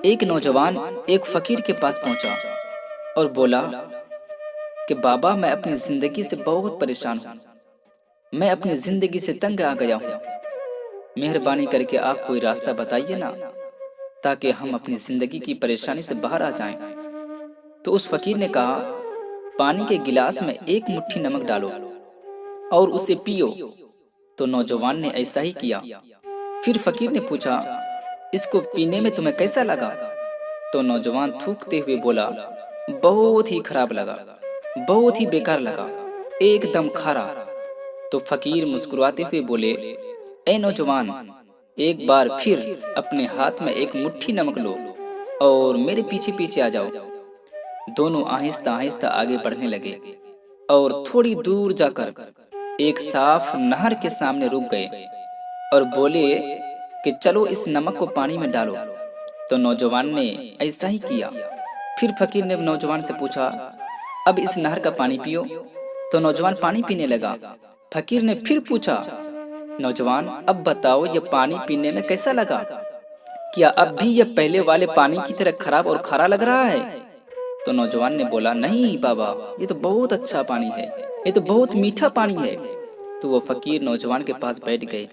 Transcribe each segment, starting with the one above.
ایک نوجوان ایک فقیر کے پاس پہنچا اور بولا کہ بابا میں اپنی زندگی سے بہت پریشان ہوں، میں اپنی زندگی سے تنگ آ گیا ہوں، مہربانی کر کے آپ کوئی راستہ بتائیے نا تاکہ ہم اپنی زندگی کی پریشانی سے باہر آ جائیں۔ تو اس فقیر نے کہا پانی کے گلاس میں ایک مٹھی نمک ڈالو اور اسے پیو۔ تو نوجوان نے ایسا ہی کیا۔ پھر فقیر نے پوچھا اس کو پینے میں تمہیں کیسا لگا؟ تو نوجوان تھوکتے ہوئے بولا بہت ہی خراب لگا، بہت ہی بیکار لگا، ایک دم کھارا۔ تو فقیر مسکراتے ہوئے بولے اے نوجوان، ایک بار پھر اپنے ہاتھ میں ایک مٹھی نمک لو اور میرے پیچھے پیچھے آ جاؤ۔ دونوں آہستہ آہستہ آگے بڑھنے لگے اور تھوڑی دور جا کر ایک صاف نہر کے سامنے رک گئے اور بولے کہ چلو اس نمک کو پانی میں ڈالو۔ تو نوجوان نے ایسا ہی کیا۔ پھر فقیر نے نوجوان سے پوچھا اب اس نہر کا پانی پیو۔ تو نوجوان پانی پینے لگا۔ فقیر نے پھر پوچھا نوجوان اب بتاؤ یہ پانی پینے میں کیسا لگا؟ کیا اب بھی یہ پہلے والے پانی کی طرح خراب اور کھارا لگ رہا ہے؟ تو نوجوان نے بولا نہیں بابا، یہ تو بہت اچھا پانی ہے، یہ تو بہت میٹھا پانی ہے۔ تو وہ فقیر نوجوان کے پاس بیٹھ گئے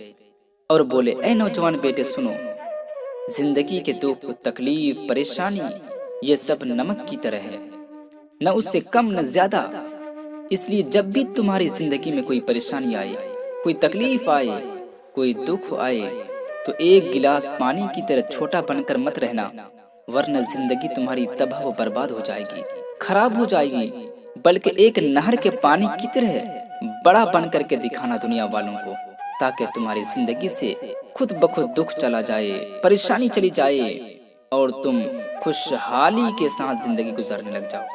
اور بولے اے نوجوان بیٹے سنو، زندگی کے دکھ، تکلیف، پریشانی یہ سب نمک کی طرح ہے، نہ اس سے کم نہ زیادہ۔ اس لیے جب بھی تمہاری زندگی میں کوئی پریشانی آئے، کوئی تکلیف آئے، کوئی دکھ آئے تو ایک گلاس پانی کی طرح چھوٹا بن کر مت رہنا، ورنہ زندگی تمہاری تباہ و برباد ہو جائے گی، خراب ہو جائے گی، بلکہ ایک نہر کے پانی کی طرح بڑا بن کر کے دکھانا دنیا والوں کو، تاکہ تمہاری زندگی سے خود بخود دکھ چلا جائے، پریشانی چلی جائے اور تم خوشحالی کے ساتھ زندگی گزارنے لگ جاؤ۔